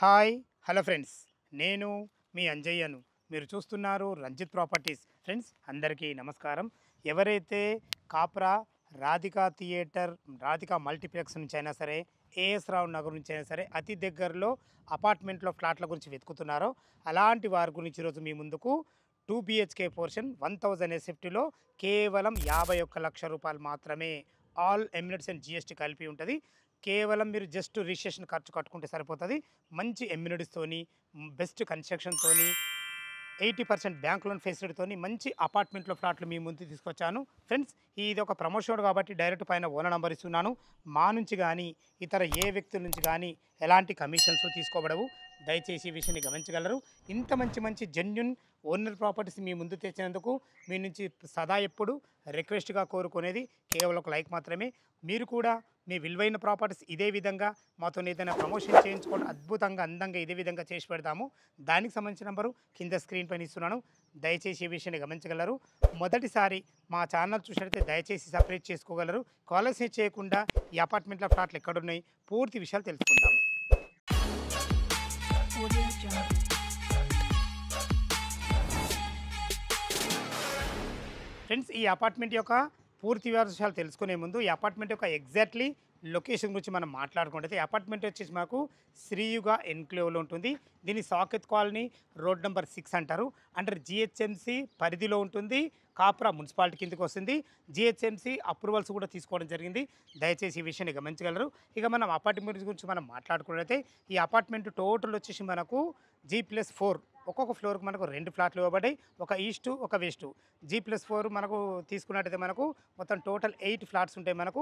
Hi hello friends, నేను మీ అంజయ్యను. మీరు చూస్తున్నారు రంజిత్ ప్రాపర్టీస్. ఫ్రెండ్స్ అందరికీ నమస్కారం. ఎవరైతే కాప్రా రాధికా థియేటర్, రాధికా మల్టీప్లెక్స్ నుంచి అయినా సరే, ఏఎస్ రావు నగర్ నుంచి అయినా సరే అతి దగ్గరలో అపార్ట్మెంట్లో ఫ్లాట్ల గురించి వెతుకుతున్నారో అలాంటి వారి గురించి ఈరోజు మీ ముందుకు 2 BHK పోర్షన్ 1000 ఎస్ఎఫ్టీలో కేవలం 51 లక్షల రూపాయలు మాత్రమే. ఆల్ ఎమ్యూనిటీస్ అండ్ జిఎస్టీ కలిపి ఉంటుంది. కేవలం మీరు జస్ట్ రిజిస్ట్రేషన్ ఖర్చు కట్టుకుంటే సరిపోతుంది. మంచి ఎమ్యూనిటీస్తోని, బెస్ట్ కన్స్ట్రక్షన్తోని, 80% బ్యాంక్ లోన్ ఫెసిలిటీతోని మంచి అపార్ట్మెంట్లో ఫ్లాట్లు మీ ముందు తీసుకొచ్చాను. ఫ్రెండ్స్, ఇది ఒక ప్రమోషన్ కాబట్టి డైరెక్ట్ పైన ఓనర్ నంబర్ ఇస్తున్నాను. మా నుంచి కానీ ఇతర ఏ వ్యక్తుల నుంచి కానీ ఎలాంటి కమిషన్స్ తీసుకోబడవు. దయచేసి ఈ విషయాన్ని గమనించగలరు. ఇంత మంచి జెన్యున్ ఓనర్ ప్రాపర్టీస్ మీ ముందు తెచ్చినందుకు మీ నుంచి సదా ఎప్పుడు రిక్వెస్ట్గా కోరుకునేది కేవలం ఒక లైక్ మాత్రమే. మీరు కూడా మీ విలువైన ప్రాపర్టీస్ ఇదే విధంగా మాతో ఏదైనా ప్రమోషన్ చేయించుకోవడం అద్భుతంగా అందంగా ఇదే విధంగా చేసి పెడతాము. దానికి సంబంధించిన నంబరు కింద స్క్రీన్ పైన ఇస్తున్నాను. దయచేసి ఈ విషయాన్ని గమనించగలరు. మొదటిసారి మా ఛానల్ చూసినట్లయితే దయచేసి సపరేట్ చేసుకోగలరు. కాలర్స్ చేయకుండా ఈ అపార్ట్మెంట్ల ఫ్లాట్లు ఎక్కడున్నాయి పూర్తి విషయాలు తెలుసుకుందాం. ఫ్రెండ్స్, ఈ అపార్ట్మెంట్ యొక్క పూర్తి వివరాలు తెలుసుకునే ముందు ఈ అపార్ట్మెంట్ యొక్క ఎగ్జాక్ట్లీ లొకేషన్ గురించి మనం మాట్లాడుకుంటే, ఈ అపార్ట్మెంట్ వచ్చేసి మాకు శ్రీయుగ ఎన్క్లేవ్లో ఉంటుంది. దీన్ని సాకెత్ కాలనీ రోడ్ నెంబర్ 6 అంటారు. అండర్ జిహెచ్ఎంసి పరిధిలో ఉంటుంది. కాప్రా మున్సిపాలిటీ కిందకి వస్తుంది. జిహెచ్ఎంసి అప్రూవల్స్ కూడా తీసుకోవడం జరిగింది. దయచేసి ఈ విషయాన్ని గమనించగలరు. ఇక మనం అపార్ట్మెంట్ గురించి మనం మాట్లాడుకున్నట్లయితే ఈ అపార్ట్మెంట్ టోటల్ వచ్చేసి మనకు G+4, ఒక్కొక్క ఫ్లోర్కి మనకు 2 ఫ్లాట్లు ఇవ్వబడ్డాయి. ఒక ఈస్టు, ఒక వెస్టు. G+4 మనకు తీసుకున్నట్టయితే మనకు మొత్తం టోటల్ 8 ఫ్లాట్స్ ఉంటాయి. మనకు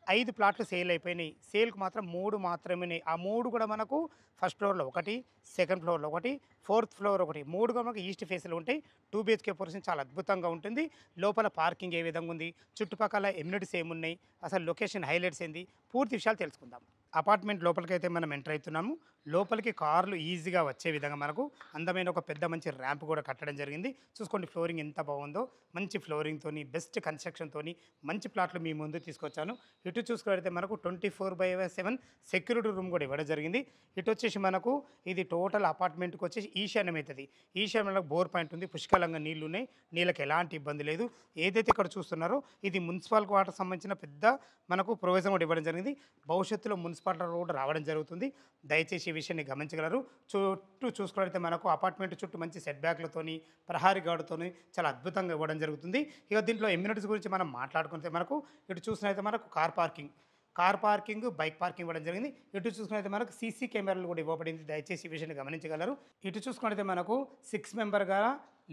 5 ప్లాట్లు సేల్ అయిపోయినాయి. సేల్కి మాత్రం 3 మాత్రమే. ఆ 3 కూడా మనకు ఫస్ట్ ఫ్లోర్లో ఒకటి, సెకండ్ ఫ్లోర్లో ఒకటి, ఫోర్త్ ఫ్లోర్ ఒకటి, 3 కూడా మనకు ఈస్ట్ ఫేస్లో ఉంటాయి. 2 BHK పోర్షన్ చాలా అద్భుతంగా ఉంటుంది. లోపల పార్కింగ్ ఏ విధంగా ఉంది, చుట్టుపక్కల ఎమ్యూనిటీస్ ఏమున్నాయి, అసలు లొకేషన్ హైలైట్స్ ఏంది, పూర్తి విషయాలు తెలుసుకుందాం. అపార్ట్మెంట్ లోపలికి అయితే మనం ఎంటర్ అవుతున్నాము. లోపలికి కార్లు ఈజీగా వచ్చే విధంగా మనకు అందమైన ఒక పెద్ద మంచి ర్యాంప్ కూడా కట్టడం జరిగింది. చూసుకోండి ఫ్లోరింగ్ ఎంత బాగుందో. మంచి ఫ్లోరింగ్తోని, బెస్ట్ కన్స్ట్రక్షన్తోని మంచి ప్లాట్లు మీ ముందు తీసుకొచ్చాను. ఇటు చూసుకుంటే మనకు 24/7 సెక్యూరిటీ రూమ్ కూడా ఇవ్వడం జరిగింది. ఇటు వచ్చేసి మనకు ఇది టోటల్ అపార్ట్మెంట్కి వచ్చేసి ఈశాన్యం అవుతుంది. ఈశాన్యంలో బోర్ పాయింట్ ఉంది. పుష్కలంగా నీళ్లు ఉన్నాయి. నీళ్ళకి ఎలాంటి ఇబ్బంది లేదు. ఏదైతే ఇక్కడ చూస్తున్నారో ఇది మున్సిపల్ వాటర్ సంబంధించిన పెద్ద మనకు ప్రొవిజన్ కూడా ఇవ్వడం జరిగింది. భవిష్యత్తులో మున్సిపల్ కూడా రావడం జరుగుతుంది. దయచేసి ఈ విషయాన్ని గమనించగలరు. చుట్టూ చూసుకుంటే మనకు అపార్ట్మెంట్ చుట్టూ మంచి సెట్ బ్యాక్లతోని, ప్రహారీ గార్డుతోని చాలా అద్భుతంగా ఇవ్వడం జరుగుతుంది. ఇక దీంట్లో ఎమ్యూనిటీస్ గురించి మనం మాట్లాడుకుంటే మనకు ఇటు చూసినట్లయితే మనకు కార్ పార్కింగ్, బైక్ పార్కింగ్ ఇవ్వడం జరిగింది. ఇటు చూసుకున్నైతే మనకు సీసీ కెమెరాలు కూడా ఇవ్వబడింది. దయచేసి ఈ విషయాన్ని గమనించగలరు. ఇటు చూసుకున్నైతే మనకు 6 మెంబర్గా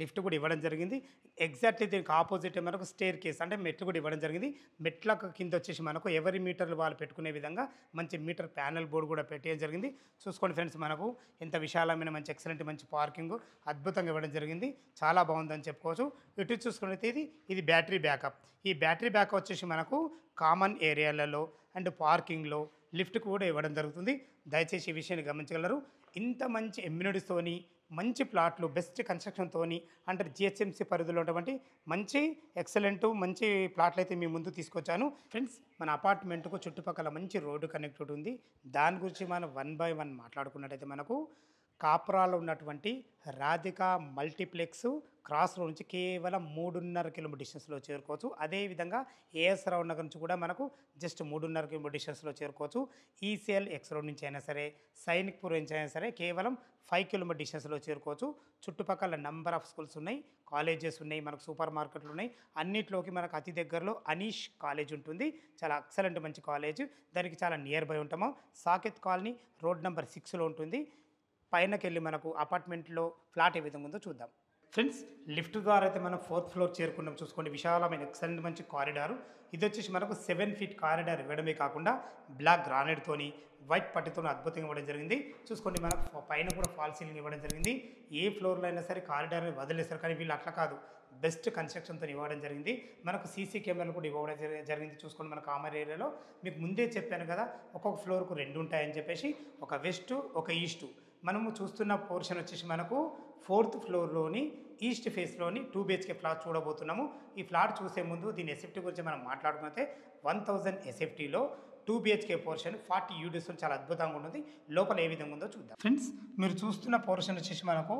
లిఫ్ట్ కూడా ఇవ్వడం జరిగింది. ఎగ్జాక్ట్లీ దీనికి ఆపోజిట్ మనకు స్టేర్ కేస్ అంటే మెట్లు కూడా ఇవ్వడం జరిగింది. మెట్లకు కింద వచ్చేసి మనకు ఎవరి మీటర్లు వాళ్ళు పెట్టుకునే విధంగా మంచి మీటర్ ప్యానల్ బోర్డు కూడా పెట్టడం జరిగింది. చూసుకోండి ఫ్రెండ్స్, మనకు ఎంత విశాలమైన మంచి ఎక్సలెంట్ మంచి పార్కింగ్ అద్భుతంగా ఇవ్వడం జరిగింది. చాలా బాగుందని చెప్పుకోవచ్చు. ఇటు చూసుకున్నైతే ఇది బ్యాటరీ బ్యాకప్. ఈ బ్యాటరీ బ్యాకప్ వచ్చేసి మనకు కామన్ ఏరియాలలో అండ్ పార్కింగ్లో లిఫ్ట్ కూడా ఇవ్వడం జరుగుతుంది. దయచేసి ఈ విషయాన్ని గమనించగలరు. ఇంత మంచి ఎమ్యూనిటీస్తోని, మంచి ప్లాట్లు, బెస్ట్ కన్స్ట్రక్షన్తోని అంటే జిహెచ్ఎంసీ పరిధిలో ఉన్నటువంటి మంచి ఎక్సలెంట్ మంచి ప్లాట్లు అయితే మీ ముందు తీసుకొచ్చాను. ఫ్రెండ్స్, మన అపార్ట్మెంట్కు చుట్టుపక్కల మంచి రోడ్డు కనెక్టెడ్ ఉంది. దాని గురించి మనం 1 by 1 మాట్లాడుకున్నట్టయితే మనకు కాప్రాలో ఉన్నటువంటి రాధికా మల్టీప్లెక్స్ క్రాస్ రోడ్ నుంచి కేవలం 3.5 కిలోమీటర్ డిస్టెన్స్లో చేరుకోవచ్చు. అదేవిధంగా ఏఎస్ రావు నగర్ నుంచి కూడా మనకు జస్ట్ 3.5 కిలోమీటర్ డిస్టెన్స్లో చేరుకోవచ్చు. ఈసీఎల్ ఎక్స్ రోడ్ నుంచి అయినా సరే, సైనిక్పూర్ నుంచి అయినా సరే కేవలం 5 కిలోమీటర్ డిస్టెన్స్లో చేరుకోవచ్చు. చుట్టుపక్కల నెంబర్ ఆఫ్ స్కూల్స్ ఉన్నాయి, కాలేజెస్ ఉన్నాయి, మనకు సూపర్ మార్కెట్లు ఉన్నాయి. అన్నిట్లోకి మనకు అతి దగ్గరలో అనీష్ కాలేజ్ ఉంటుంది. చాలా ఎక్సలెంట్ మంచి కాలేజ్. దానికి చాలా నియర్ బై ఉంటాము. సాకెత్ కాలనీ రోడ్ నెంబర్ 6లో ఉంటుంది. పైనకి వెళ్ళి మనకు అపార్ట్మెంట్లో ఫ్లాట్ ఏ విధంగా ఉందో చూద్దాం. ఫ్రెండ్స్, లిఫ్ట్ ద్వారా అయితే మనం 4th ఫ్లోర్ చేరుకున్నాం. చూసుకోండి, విశాలమైన ఎక్సలెంట్ మంచి కారిడారు. ఇది వచ్చేసి మనకు 7 ఫీట్ కారిడార్ ఇవ్వడమే కాకుండా బ్లాక్ గ్రానైట్తోని, వైట్ పట్టితో అద్భుతంగా ఇవ్వడం జరిగింది. చూసుకోండి, మనకు పైన కూడా ఫాల్ సీలింగ్ ఇవ్వడం జరిగింది. ఏ ఫ్లోర్లో అయినా సరే కారిడార్ వదిలేస్తారు, కానీ వీళ్ళు అట్లా కాదు, బెస్ట్ కన్స్ట్రక్షన్తో ఇవ్వడం జరిగింది. మనకు సీసీ కెమెరాలు కూడా ఇవ్వడం జరిగింది. చూసుకోండి, మన కామన్ ఏరియాలో మీకు ముందే చెప్పాను కదా, ఒక్కొక్క ఫ్లోర్కు 2 ఉంటాయని చెప్పేసి, ఒక వెస్ట్, ఒక ఈస్టు. మనము చూస్తున్న పోర్షన్ వచ్చేసి మనకు 4th ఫ్లోర్లోని ఈస్ట్ ఫేస్లోని 2 BHK ఫ్లాట్ చూడబోతున్నాము. ఈ ఫ్లాట్ చూసే ముందు దీని ఎస్ఎఫ్టీ గురించి మనం మాట్లాడుకుంటే 1000 ఎస్ఎఫ్టీలో 2 బిహెచ్కే పోర్షన్ 40 యూడిస్ చాలా అద్భుతంగా ఉంటుంది. లోపల ఏ విధంగా ఉందో చూద్దాం. ఫ్రెండ్స్ మీరు చూస్తున్న పోర్షన్ వచ్చేసి మనకు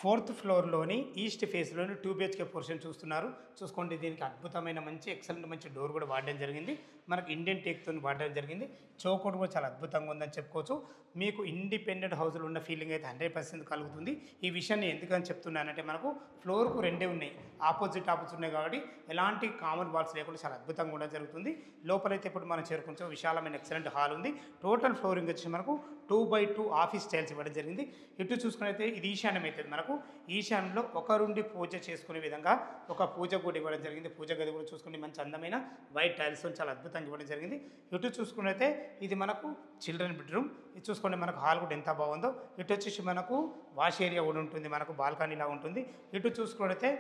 4th ఫ్లోర్లోని ఈస్ట్ ఫేస్లోని 2 బిహెచ్కే పోర్షన్ చూస్తున్నారు. చూసుకోండి, దీనికి అద్భుతమైన మంచి ఎక్సలెంట్ మంచి డోర్ కూడా వాడడం జరిగింది. మనకు ఇండియన్ టేక్తో వాడడం జరిగింది. చౌకోట్ కూడా చాలా అద్భుతంగా ఉందని చెప్పుకోవచ్చు. మీకు ఇండిపెండెంట్ హౌస్లో ఉన్న ఫీలింగ్ అయితే 100% కలుగుతుంది. ఈ విషయాన్ని ఎందుకని చెప్తున్నానంటే మనకు ఫ్లోర్కు రెండే ఉన్నాయి, ఆపోజిట్ ఉన్నాయి కాబట్టి ఎలాంటి కామన్ వాల్స్ లేకుండా చాలా అద్భుతంగా కూడా జరుగుతుంది. లోపలైతే ఇప్పుడు మనం చేరుకుంటాం, విశాలమైన ఎక్సలెంట్ హాల్ ఉంది. టోటల్ ఫ్లోరింగ్ వచ్చి మనకు 2x2 ఆఫీస్ స్టైల్స్ ఇవ్వడం జరిగింది. ఇటు చూసుకున్నైతే ఇది ఈశాన్యం అవుతుంది. మనకు ఈశాన్యంలో ఒకరుండి పూజ చేసుకునే విధంగా ఒక పూజ కూడా ఇవ్వడం జరిగింది. పూజ గది కూడా చూసుకుని మంచి అందమైన వైట్ టైల్స్ చాలా అద్భుతంగా ఇవ్వడం జరిగింది. ఇటు చూసుకున్నైతే ఇది మనకు చిల్డ్రన్ బెడ్రూమ్. ఇది చూసుకోండి, మనకు హాల్ కూడా ఎంత బాగుందో. ఇటు వచ్చేసి మనకు వాష్ ఏరియా కూడా ఉంటుంది, మనకు బాల్కనీలా ఉంటుంది. ఇటు చూసుకున్నైతే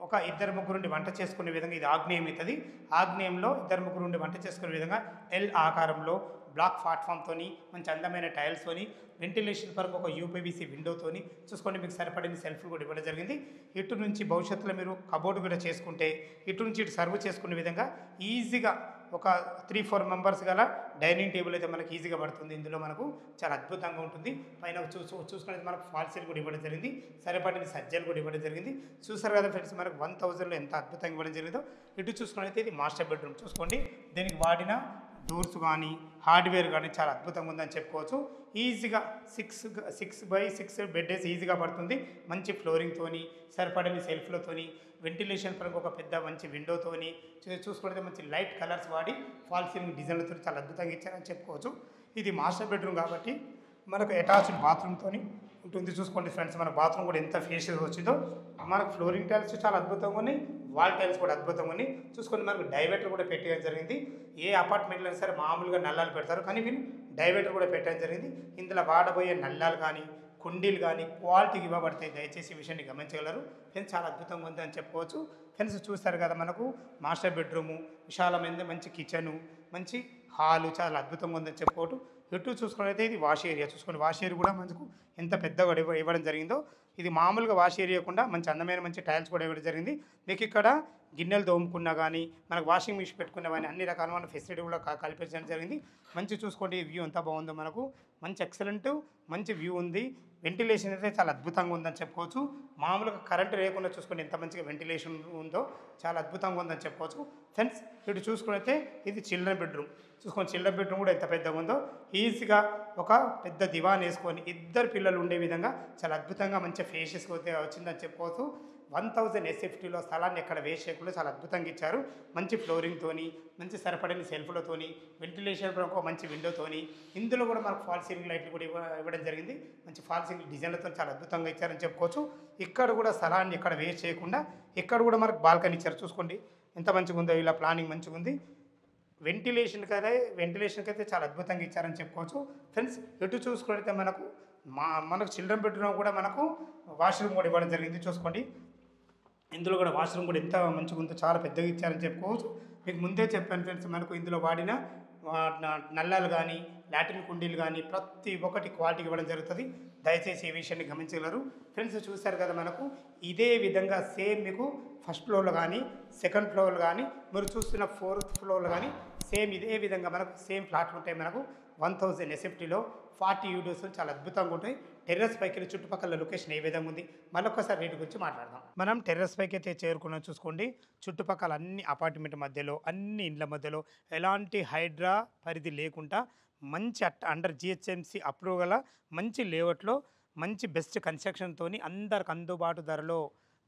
ఒక 2-3 వంట చేసుకునే విధంగా ఇది ఆగ్నేయం అవుతుంది. ఆగ్నేయంలో 2-3 వంట చేసుకునే విధంగా ఎల్ ఆకారంలో బ్లాక్ ప్లాట్ఫామ్తోని మంచి అందమైన టైల్స్తోని వెంటిలేషన్ పరంగా ఒక యూపీవీసీ విండోతోని చూసుకోండి, మీకు సరిపడిన సెల్ఫ్లు కూడా ఇవ్వడం జరిగింది. ఇటు నుంచి భవిష్యత్తులో మీరు కబోర్డు కూడా చేసుకుంటే ఇటు నుంచి ఇటు సర్వ్ చేసుకునే విధంగా ఈజీగా ఒక 3-4 మెంబర్స్ గల డైనింగ్ టేబుల్ అయితే మనకి ఈజీగా పడుతుంది. ఇందులో మనకు చాలా అద్భుతంగా ఉంటుంది. పైన చూసుకునేది మనకు ఫాల్సీలు కూడా ఇవ్వడం జరిగింది, సరిపడిన సజ్జలు కూడా ఇవ్వడం జరిగింది. చూసారు కదా ఫ్రెండ్స్, మనకు 1000లో ఎంత అద్భుతంగా ఇవ్వడం జరిగిందో. ఇటు చూసుకున్నైతే ఇది మాస్టర్ బెడ్రూమ్. చూసుకోండి, దీనికి వాడిన డోర్స్ కానీ హార్డ్వేర్ కానీ చాలా అద్భుతంగా ఉందని చెప్పుకోవచ్చు. ఈజీగా 6x6 బెడ్ వేసి ఈజీగా పడుతుంది. మంచి ఫ్లోరింగ్తోని సరిపడని సెల్ఫ్లతోని వెంటిలేషన్ పరంగా ఒక పెద్ద మంచి విండోతోని చూసుకుంటే మంచి లైట్ కలర్స్ వాడి ఫాల్ సీలింగ్ డిజైన్లతో చాలా అద్భుతంగా ఇచ్చారని చెప్పుకోవచ్చు. ఇది మాస్టర్ బెడ్రూమ్ కాబట్టి మనకు అటాచ్డ్ బాత్రూమ్తో ఉంటుంది. చూసుకోండి ఫ్రెండ్స్, మన బాత్రూమ్ కూడా ఎంత ఫేషియస్ వచ్చిందో. మనకు ఫ్లోరింగ్ టైల్స్ చాలా అద్భుతంగా ఉన్నాయి, వాల్ టైల్స్ కూడా అద్భుతంగా ఉన్నాయి. చూసుకోండి, మనకు డైవర్టర్ కూడా పెట్టడం జరిగింది. ఏ అపార్ట్మెంట్లో అయినా సరే మామూలుగా నల్లాలు పెడతారు, కానీ వీళ్ళు డైవర్టర్ కూడా పెట్టడం జరిగింది. ఇందులో వాడబోయే నల్లాలు కానీ కుండీలు కానీ క్వాలిటీకి ఇవ్వబడతాయి. దయచేసి ఈ విషయాన్ని గమనించగలరు. ఫ్రెండ్స్ చాలా అద్భుతంగా ఉంది అని చెప్పుకోవచ్చు. ఫ్రెండ్స్ చూస్తారు కదా, మనకు మాస్టర్ బెడ్రూము, విశాలమైనది మంచి కిచెను, మంచి హాలు చాలా అద్భుతంగా ఉందని చెప్పుకోవచ్చు. ఇటు చూసుకున్నట్లయితే ఇది వాష్ ఏరియా. చూసుకోండి, వాష్ ఏరియా కూడా మనకు ఎంత పెద్దగా ఇవ్వడం జరిగిందో. ఇది మామూలుగా వాష్ ఏరియా కూడా మంచి అందమైన మంచి టైల్స్ కూడా ఇవ్వడం జరిగింది. మీకు ఇక్కడ గిన్నెలు తోముకున్నా కానీ మనకు వాషింగ్ మిషన్ పెట్టుకున్నా కానీ అన్ని రకాలమైన ఫెసిలిటీ కూడా కల్పించడం జరిగింది. మంచి చూసుకోండి, వ్యూ ఎంత బాగుందో. మనకు మంచి ఎక్సలెంట్ మంచి వ్యూ ఉంది. వెంటిలేషన్ అయితే చాలా అద్భుతంగా ఉందని చెప్పుకోవచ్చు. మామూలుగా కరెంటు లేకుండా చూసుకోండి ఎంత మంచిగా వెంటిలేషన్ ఉందో, చాలా అద్భుతంగా ఉందని చెప్పుకోవచ్చు. ఫ్రెండ్స్ ఇటు చూసుకున్నైతే ఇది చిల్డ్రన్ బెడ్రూమ్. చూసుకోండి, చిల్డ్రన్ బెడ్రూమ్ కూడా ఎంత పెద్దగా ఉందో. ఈజీగా ఒక పెద్ద దివాన్ వేసుకొని 2 పిల్లలు ఉండే విధంగా చాలా అద్భుతంగా మంచి ఫేషియస్ వచ్చిందని చెప్పుకోవచ్చు. 1000 SFTలో స్థలాన్ని ఎక్కడ వేస్ట్ చేయకుండా చాలా అద్భుతంగా ఇచ్చారు. మంచి ఫ్లోరింగ్తోని మంచి సరిపడిన సెల్ఫ్లతోని వెంటిలేషన్ ఒక మంచి విండోతోని ఇందులో కూడా మనకు ఫాల్ సీలింగ్ లైట్లు కూడా ఇవ్వడం జరిగింది. మంచి ఫాల్ సీలింగ్ డిజైన్లతో చాలా అద్భుతంగా ఇచ్చారని చెప్పుకోవచ్చు. ఇక్కడ కూడా స్థలాన్ని ఎక్కడ వేస్ట్ చేయకుండా ఇక్కడ కూడా మనకు బాల్కనీ ఇచ్చారు. చూసుకోండి ఎంత మంచిగా ఉందో, ఇలా ప్లానింగ్ మంచిగా ఉంది. వెంటిలేషన్కి అయితే చాలా అద్భుతంగా ఇచ్చారని చెప్పుకోవచ్చు. ఫ్రెండ్స్ ఎటు చూసుకుంటే మనకు చిల్డ్రన్ బెడ్రూమ్ కూడా మనకు వాష్రూమ్ కూడా ఇవ్వడం జరిగింది. చూసుకోండి, ఇందులో కూడా వాష్రూమ్ కూడా ఎంత మంచిగా ఉందో, చాలా పెద్దగా ఇచ్చారని చెప్పుకోవచ్చు. మీకు ముందే చెప్పాను ఫ్రెండ్స్, మనకు ఇందులో వాడిన నల్లాలు కానీ లాట్రిన్ కుండీలు కానీ ప్రతి ఒక్కటి క్వాలిటీ ఇవ్వడం జరుగుతుంది. దయచేసి ఈ విషయాన్ని గమనించగలరు. ఫ్రెండ్స్ చూశారు కదా, మనకు ఇదే విధంగా సేమ్ మీకు ఫస్ట్ ఫ్లోర్లో కానీ సెకండ్ ఫ్లోర్లో కానీ మీరు చూస్తున్న 4th ఫ్లోర్లో కానీ సేమ్ ఇదే విధంగా మనకు సేమ్ ఫ్లాట్లు ఉంటాయి. మనకు 1000 SFTలో 40 యూడిస్ చాలా అద్భుతంగా ఉంటాయి. టెర్రస్ పైకి చుట్టుపక్కల లొకేషన్ ఏ విధంగా ఉంది, మరొకసారి రేటు గురించి మాట్లాడదాం. మనం టెర్రస్ పైకి అయితే చేరుకున్నాం. చూసుకోండి, చుట్టుపక్కల అన్ని అపార్ట్మెంట్ మధ్యలో అన్ని ఇండ్ల మధ్యలో ఎలాంటి హైడ్రా పరిధి లేకుండా మంచి అండర్ GHMC అప్రూవ్ గల మంచి లేఅవుట్లో మంచి బెస్ట్ కన్స్ట్రక్షన్తో అందరికి అందుబాటు ధరలో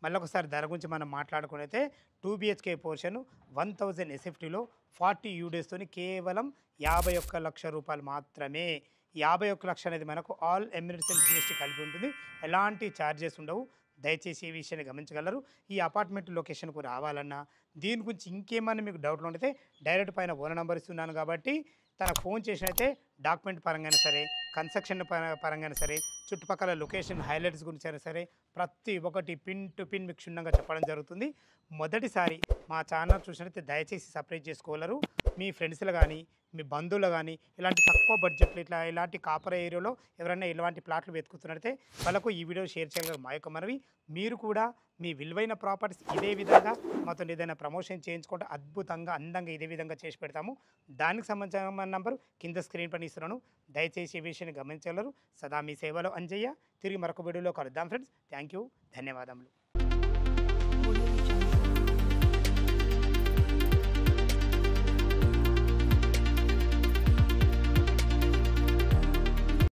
మళ్ళొకసారి ధర గురించి మనం మాట్లాడుకునైతే 2 BHK పోర్షన్ 1000 SFTలో 40 యూడిస్తోని కేవలం 51 లక్షల రూపాయలు మాత్రమే. 51 లక్షలు అనేది మనకు ఆల్ ఎమ్యూనిటీస్ అండ్ GST కలిపి ఉంటుంది. ఎలాంటి ఛార్జెస్ ఉండవు. దయచేసి ఈ విషయాన్ని గమనించగలరు. ఈ అపార్ట్మెంట్ లొకేషన్కు రావాలన్నా దీని గురించి ఇంకేమైనా మీకు డౌట్లు ఉంటే డైరెక్ట్ పైన ఓనర్ నెంబర్ ఇస్తున్నాను కాబట్టి తనకు ఫోన్ చేసినైతే డాక్యుమెంట్ పరంగానే సరే, కన్స్ట్రక్షన్ పరంగానే సరే, చుట్టుపక్కల లొకేషన్ హైలైట్స్ గురించి అయినా సరే ప్రతి ఒక్కటి పిన్ టు పిన్ మీకు క్షుణ్ణంగా చెప్పడం జరుగుతుంది. మొదటిసారి మా ఛానల్ చూసినట్లయితే దయచేసి సబ్స్క్రైబ్ చేసుకోగలరు. మీ ఫ్రెండ్స్‌లో గానీ, మీ బంధువులు గానీ, ఇలాంటి తక్కువ బడ్జెట్‌లో ఇలాంటి కాపర్ ఏరియాలో ఎవరైనా ఇలాంటి ప్లాట్లు వెతుకుతున్నట్లయితే వాళ్ళకు ఈ వీడియో షేర్ చేయగలరు మా యొక్క మనవి. మీరు కూడా మీ విలువైన ప్రాపర్టీస్ ఇదే విధంగా మాతోని ఏదైనా ప్రమోషన్ చేయించుకుంటే అద్భుతంగా, అందంగా ఇదే విధంగా చేసి పెడతాము. దానికి సంబంధించిన నంబరు కింద స్క్రీన్ పైన ఇస్తున్నాను. దయచేసి ఈ విషయాన్ని గమనించగలరు. సదా మీ సేవలో అంజయ్య. తిరిగి మరొక వీడియోలో కలుద్దాం ఫ్రెండ్స్. Thank you. ధన్యవాదములు.